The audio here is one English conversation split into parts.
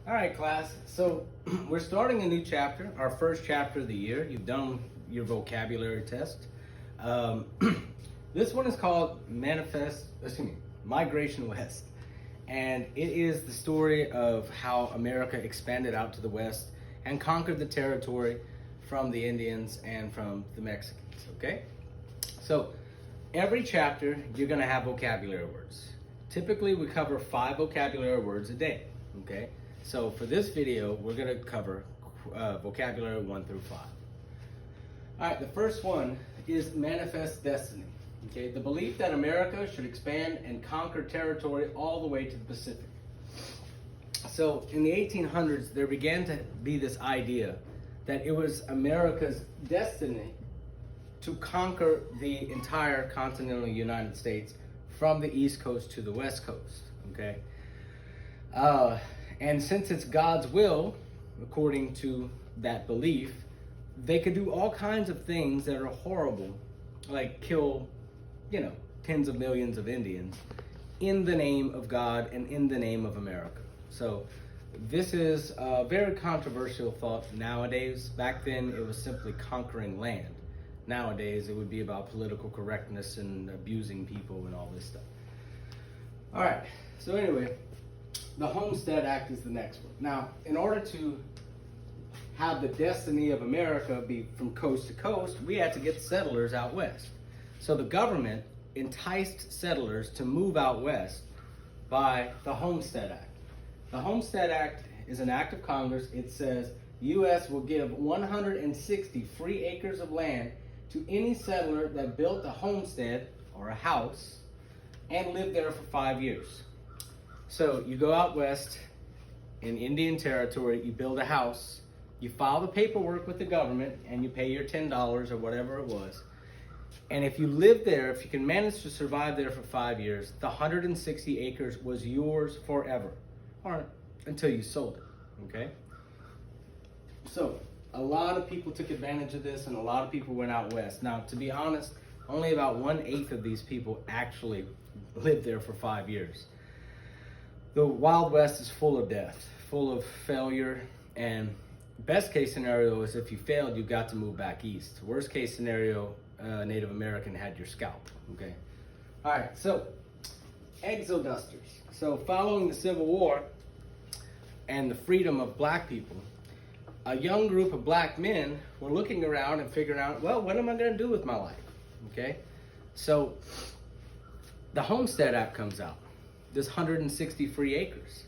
All right, class. So we're starting a new chapter, our first chapter of the year. You've done your vocabulary test. Um, this one is called Migration West. And it is the story of how America expanded out to the West and conquered the territory from the Indians and from the Mexicans, okay? So every chapter, you're gonna have vocabulary words. Typically, we cover 5 vocabulary words a day, okay? So for this video, we're gonna cover vocabulary 1 through 5. All right, the first one is manifest destiny, okay? The belief that America should expand and conquer territory all the way to the Pacific. So in the 1800s, there began to be this idea that it was America's destiny to conquer the entire continental United States from the East Coast to the West Coast, okay? And since it's God's will, according to that belief, they could do all kinds of things that are horrible, like kill, tens of millions of Indians in the name of God and in the name of America. So this is a very controversial thought nowadays. Back then, it was simply conquering land. Nowadays, it would be about political correctness and abusing people and all this stuff. All right, so anyway, the Homestead Act is the next one. Now, in order to have the destiny of America be from coast to coast, we had to get settlers out west. So the government enticed settlers to move out west by the Homestead Act. The Homestead Act is an act of Congress. It says U.S. will give 160 free acres of land to any settler that built a homestead or a house and lived there for 5 years. So you go out west in Indian Territory, you build a house, you file the paperwork with the government, and you pay your $10 or whatever it was. And if you live there, if you can manage to survive there for 5 years, the 160 acres was yours forever, or until you sold it, okay? So a lot of people took advantage of this, and a lot of people went out west. Now, to be honest, only about 1/8 of these people actually lived there for 5 years. The Wild West is full of death, full of failure, and best case scenario is if you failed, you got to move back east. Worst case scenario, Native American had your scalp, okay? All right, so exodusters. So following the Civil War and the freedom of black people, a young group of black men were looking around and figuring out, well, what am I gonna do with my life, okay? So the Homestead Act comes out, this 160 free acres.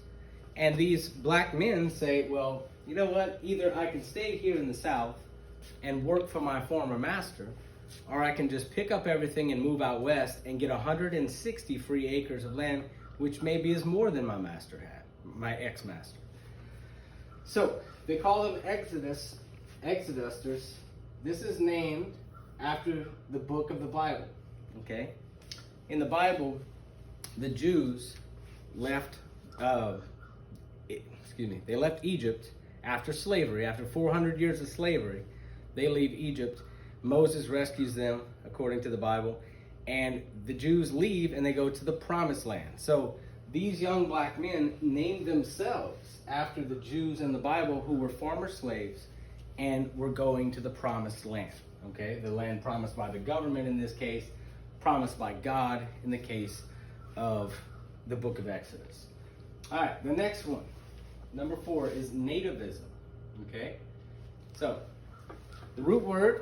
And these black men say, well, you know what? Either I can stay here in the South and work for my former master, or I can just pick up everything and move out west and get 160 free acres of land, which maybe is more than my master had, my ex-master. So they call them exodusters. This is named after the book of the Bible, okay? In the Bible, the Jews left, they left Egypt after slavery, after 400 years of slavery. They leave Egypt. Moses rescues them, according to the Bible, and the Jews leave and they go to the Promised Land. So these young black men named themselves after the Jews in the Bible who were former slaves and were going to the Promised Land, okay? The land promised by the government in this case, promised by God in the case of the book of Exodus. All right, the next one, number 4, is nativism, okay? So the root word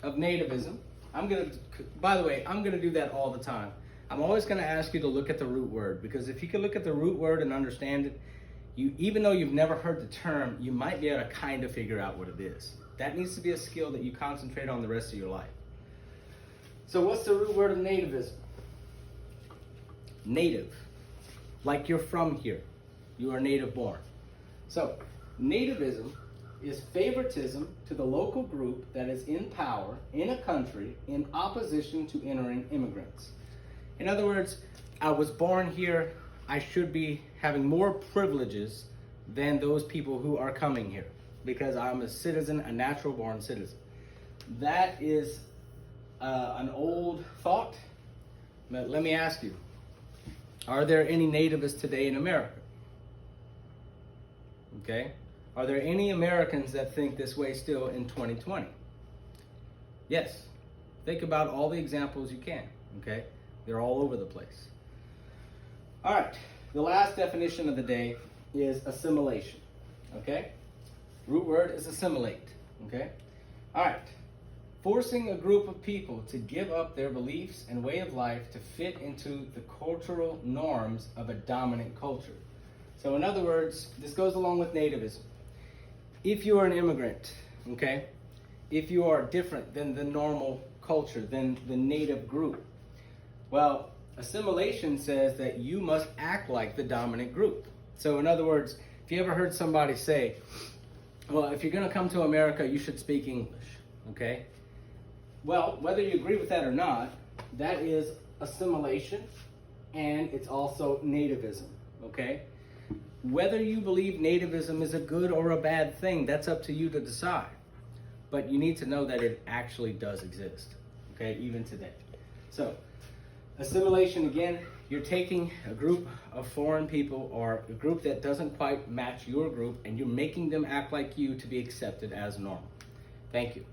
of nativism, by the way, I'm gonna do that all the time. I'm always gonna ask you to look at the root word, because if you can look at the root word and understand it, even though you've never heard the term, you might be able to kind of figure out what it is. That needs to be a skill that you concentrate on the rest of your life. So what's the root word of nativism? Native, like you're from here. You are native born. So nativism is favoritism to the local group that is in power in a country in opposition to entering immigrants. In other words, I was born here, I should be having more privileges than those people who are coming here because I'm a citizen, a natural born citizen. That is an old thought. But let me ask you, are there any nativists today in America? Okay? Are there any Americans that think this way still in 2020? Yes. Think about all the examples you can. Okay? They're all over the place. All right. The last definition of the day is assimilation. Okay? Root word is assimilate. Okay? All right. Forcing a group of people to give up their beliefs and way of life to fit into the cultural norms of a dominant culture. So in other words, this goes along with nativism. If you are an immigrant, okay, if you are different than the normal culture, than the native group, well, assimilation says that you must act like the dominant group. So in other words, if you ever heard somebody say, well, if you're going to come to America, you should speak English, okay? Well, whether you agree with that or not, that is assimilation, and it's also nativism, okay? Whether you believe nativism is a good or a bad thing, that's up to you to decide. But you need to know that it actually does exist, okay, even today. So, assimilation, again, you're taking a group of foreign people or a group that doesn't quite match your group, and you're making them act like you to be accepted as normal. Thank you.